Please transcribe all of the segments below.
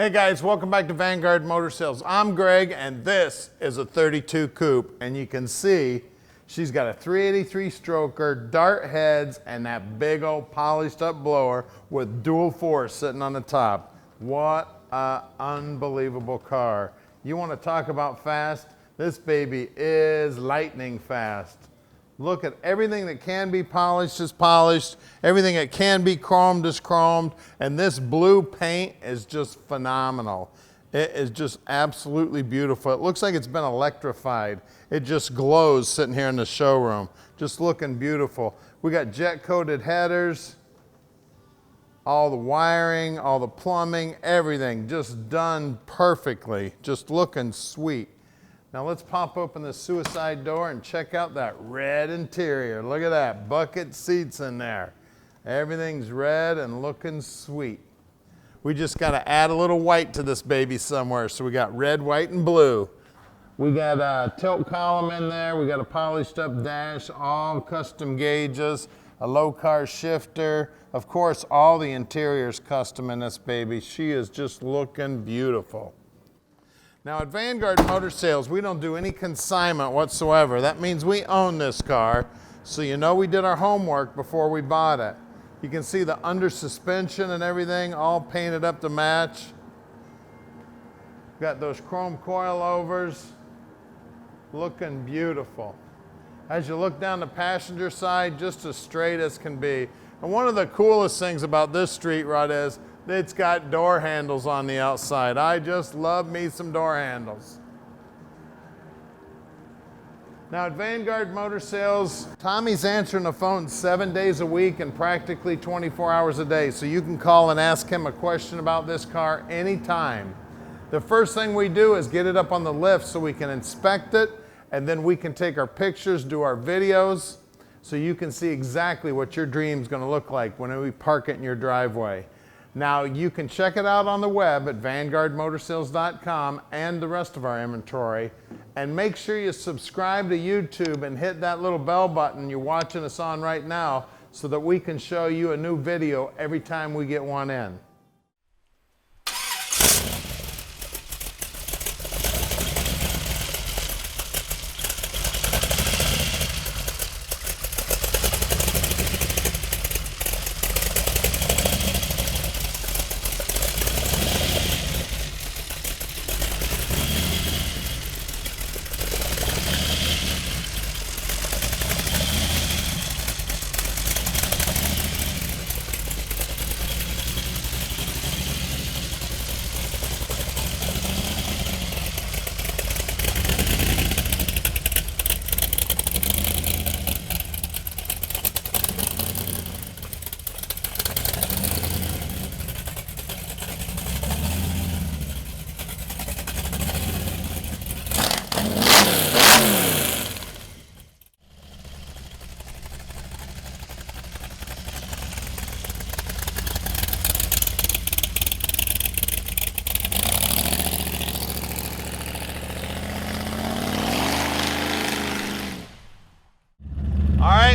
Hey guys, welcome back to Vanguard Motor Sales. I'm Greg and this is a 32 coupe, and you can see she's got a 383 stroker, dart heads, and that big old polished up blower with dual force sitting on the top. What an unbelievable car. You want to talk about fast? This baby is lightning fast. Look at everything that can be polished is polished. Everything that can be chromed is chromed. And this blue paint is just phenomenal. It is just absolutely beautiful. It looks like it's been electrified. It just glows sitting here in the showroom. Just looking beautiful. We got jet coated headers. All the wiring, all the plumbing, everything just done perfectly. Just looking sweet. Now let's pop open the suicide door and check out that red interior. Look at that, bucket seats in there. Everything's red and looking sweet. We just got to add a little white to this baby somewhere. So we got red, white, and blue. We got a tilt column in there. We got a polished up dash, all custom gauges, a low car shifter. Of course, all the interior's custom in this baby. She is just looking beautiful. Now at Vanguard Motor Sales, we don't do any consignment whatsoever. That means we own this car, so you know we did our homework before we bought it. You can see the under suspension and everything all painted up to match. Got those chrome coilovers, looking beautiful. As you look down the passenger side, just as straight as can be. And one of the coolest things about this street rod is it's got door handles on the outside. I just love me some door handles. Now at Vanguard Motor Sales, Tommy's answering the phone 7 days a week and practically 24 hours a day. So you can call and ask him a question about this car anytime. The first thing we do is get it up on the lift so we can inspect it, and then we can take our pictures, do our videos, so you can see exactly what your dream's gonna look like when we park it in your driveway. Now you can check it out on the web at vanguardmotorsales.com and the rest of our inventory. And make sure you subscribe to YouTube and hit that little bell button you're watching us on right now so that we can show you a new video every time we get one in.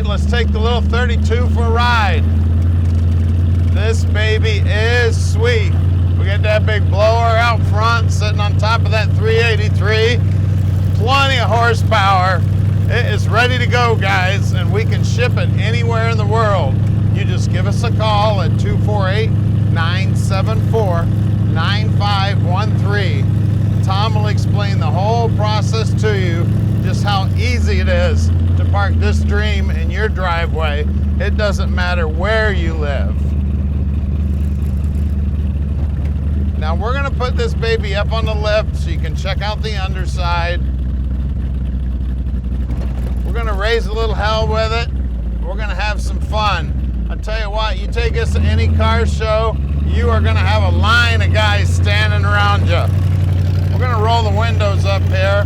Let's take the little 32 for a ride. This baby is sweet. We got that big blower out front sitting on top of that 383. Plenty of horsepower. It is ready to go, guys, and we can ship it anywhere in the world. You just give us a call at 248-974-9513. Tom will explain the whole process to you, just how easy it is to park this dream in your driveway. It doesn't matter where you live. Now we're gonna put this baby up on the lift so you can check out the underside. We're gonna raise a little hell with it. We're gonna have some fun. I tell you what, you take us to any car show, you are gonna have a line of guys standing around you. We're gonna roll the windows up here.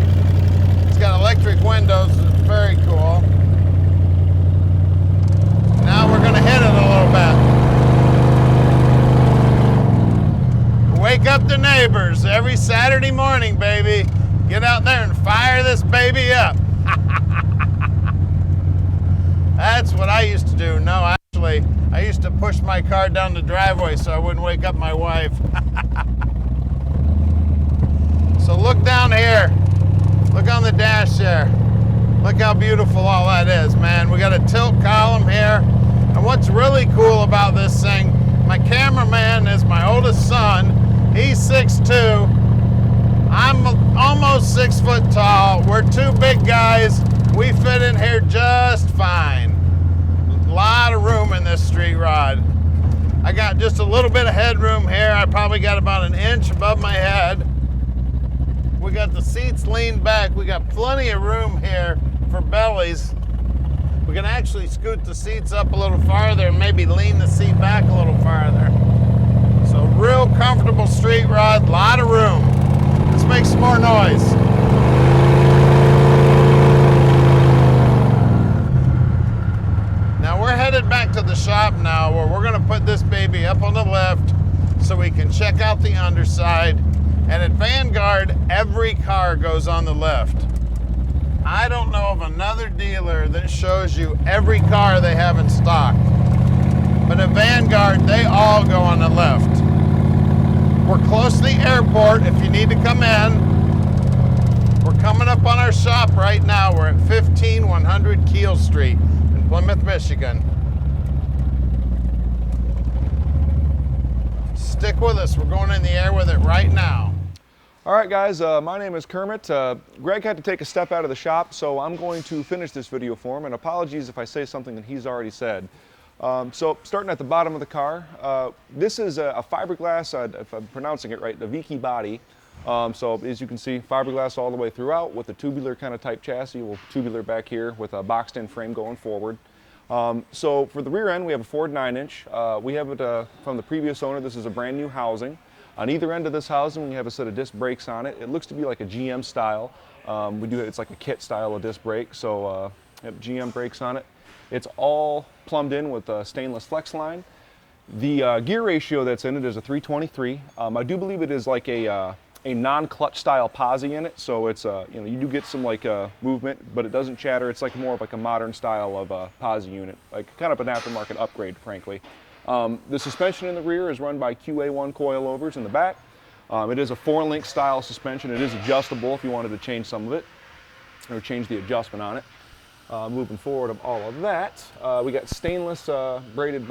It's got electric windows. Very cool. Now we're gonna hit it a little bit. Wake up the neighbors every Saturday morning, baby. Get out there and fire this baby up. That's what I used to do. No, actually. I used to push my car down the driveway so I wouldn't wake up my wife. So look down here. Look on the dash there. Look how beautiful all that is, man. We got a tilt column here. And what's really cool about this thing, my cameraman is my oldest son. He's 6'2". I'm almost 6 foot tall. We're two big guys. We fit in here just fine. A lot of room in this street rod. I got just a little bit of headroom here. I probably got about an inch above my head. We got the seats leaned back. We got plenty of room here for bellies. We can actually scoot the seats up a little farther and maybe lean the seat back a little farther. So real comfortable street rod, lot of room. Let's make some more noise. Now we're headed back to the shop now where we're gonna put this baby up on the lift so we can check out the underside. And at Vanguard, every car goes on the lift. I don't know of another dealer that shows you every car they have in stock. But at Vanguard, they all go on the lift. We're close to the airport if you need to come in. We're coming up on our shop right now. We're at 15100 Keel Street in Plymouth, Michigan. Stick with us. We're going in the air with it right now. All right, guys, my name is Kermit. Greg had to take a step out of the shop, so I'm going to finish this video for him, and apologies if I say something that he's already said. So starting at the bottom of the car, this is a fiberglass, if I'm pronouncing it right, Davviki Body. So as you can see, fiberglass all the way throughout with a tubular kind of type chassis, well, tubular back here with a boxed in frame going forward. So for the rear end, we have a Ford 9-inch. We have it from the previous owner. This is a brand new housing. On either end of this housing, we have a set of disc brakes on it. It looks to be like a GM style. It's like a kit style of disc brake, so we have GM brakes on it. It's all plumbed in with a stainless flex line. The gear ratio that's in it is a 323. I do believe it is like a non-clutch style posi in it, so it's you do get some like movement, but it doesn't chatter. It's like more of like a modern style of posi unit, like kind of an aftermarket upgrade, frankly. The suspension in the rear is run by QA1 coilovers in the back. It is a 4-link style suspension. It is adjustable if you wanted to change some of it or change the adjustment on it. Moving forward of all of that, we got stainless braided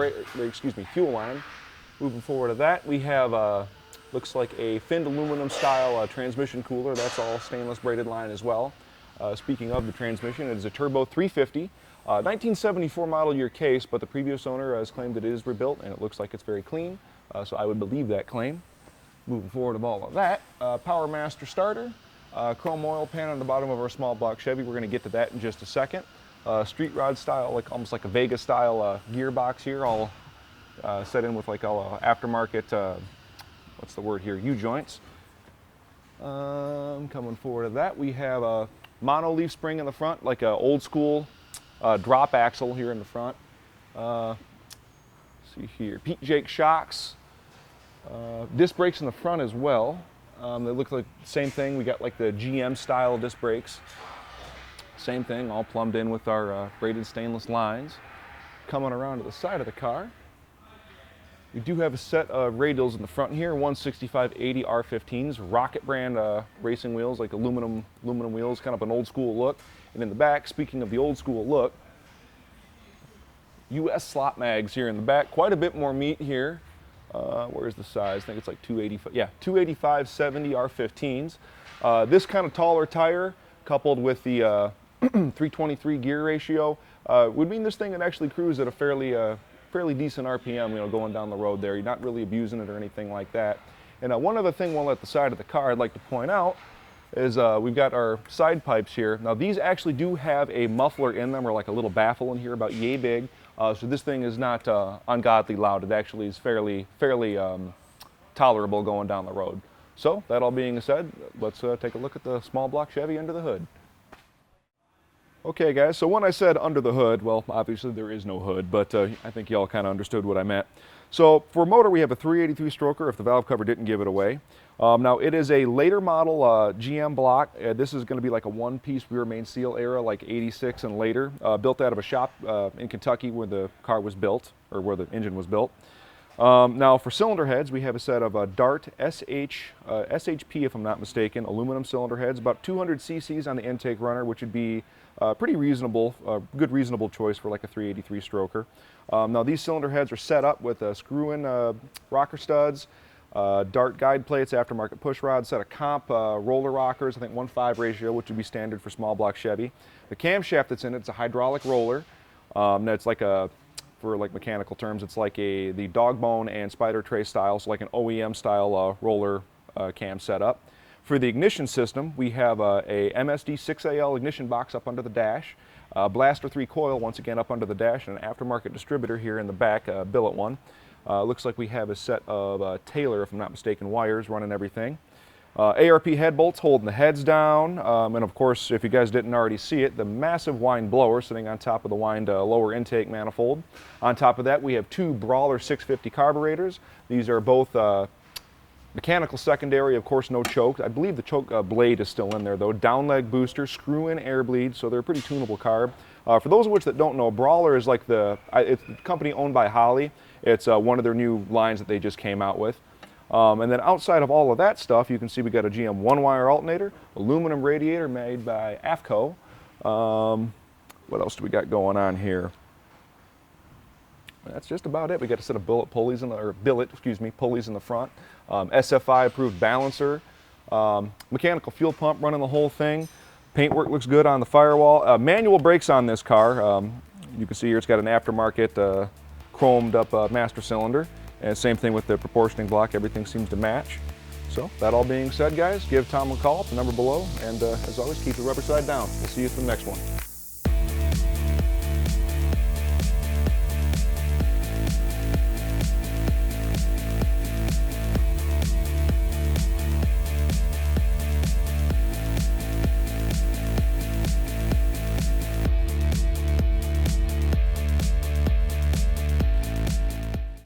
fuel line. Moving forward of that, we have looks like a finned aluminum style transmission cooler. That's all stainless braided line as well. Speaking of the transmission, it is a turbo 350. 1974 model year case, but the previous owner has claimed that it is rebuilt and it looks like it's very clean, so I would believe that claim. Moving forward of all of that, Power Master starter, chrome oil pan on the bottom of our small block Chevy. We're going to get to that in just a second. Street rod style, like almost like a Vega style gearbox here, all set in with like all aftermarket, what's the word here, U-joints. Coming forward to that, we have a mono leaf spring in the front, like an old school drop axle here in the front. See here, Pete Jake shocks. Disc brakes in the front as well. They look like the same thing. We got like the GM style disc brakes. Same thing, all plumbed in with our braided stainless lines. Coming around to the side of the car, we do have a set of radials in the front here, 165/80 R15s, Rocket brand racing wheels, like aluminum wheels, kind of an old school look. And in the back, speaking of the old school look, US slot mags here in the back. Quite a bit more meat here. Where's the size? I think it's like 285. Yeah, 285/70 R15s. This kind of taller tire, coupled with the 323 gear ratio, would mean this thing would actually cruise at a fairly decent RPM, going down the road there. You're not really abusing it or anything like that. And one other thing while at the side of the car I'd like to point out is we've got our side pipes here. Now these actually do have a muffler in them, or like a little baffle in here about yay big. So this thing is not ungodly loud. It actually is fairly tolerable going down the road. So that all being said, let's take a look at the small block Chevy under the hood. Okay guys, so when I said under the hood, well obviously there is no hood, but I think y'all kind of understood what I meant. So for motor, we have a 383 stroker if the valve cover didn't give it away. Now it is a later model GM block. This is going to be like a one-piece rear main seal era, like 86 and later, built out of a shop in Kentucky where the car was built, or where the engine was built. Now for cylinder heads, we have a set of Dart SHP, if I'm not mistaken, aluminum cylinder heads, about 200 cc's on the intake runner, which would be pretty reasonable, good reasonable choice for like a 383 stroker. Now these cylinder heads are set up with screw-in rocker studs, Dart guide plates, aftermarket push rods, set of comp roller rockers, I think 1:5 ratio, which would be standard for small block Chevy. The camshaft that's in it's a hydraulic roller. That's like a, for like mechanical terms, it's like the dog bone and spider tray style, so like an OEM style roller cam setup. For the ignition system, we have a MSD 6AL ignition box up under the dash, Blaster 3 coil once again up under the dash, and an aftermarket distributor here in the back, billet one. Looks like we have a set of Taylor, if I'm not mistaken, wires running everything. ARP head bolts holding the heads down, and of course, if you guys didn't already see it, the massive Weiand blower sitting on top of the Weiand lower intake manifold. On top of that, we have two Brawler 650 carburetors. These are both mechanical secondary, of course, no choke. I believe the choke blade is still in there, though. Down leg booster, screw-in air bleed, so they're a pretty tunable carb. For those of which that don't know, Brawler is like it's a company owned by Holley. It's one of their new lines that they just came out with. And then outside of all of that stuff, you can see we got a GM one-wire alternator, aluminum radiator made by AFCO. What else do we got going on here? That's just about it. We got a set of billet pulleys in pulleys in the front. SFI approved balancer, mechanical fuel pump running the whole thing. Paintwork looks good on the firewall. Manual brakes on this car. You can see here it's got an aftermarket chromed up master cylinder. And same thing with the proportioning block, everything seems to match. So that all being said, guys, give Tom a call at the number below, and as always, keep the rubber side down. We'll see you for the next one.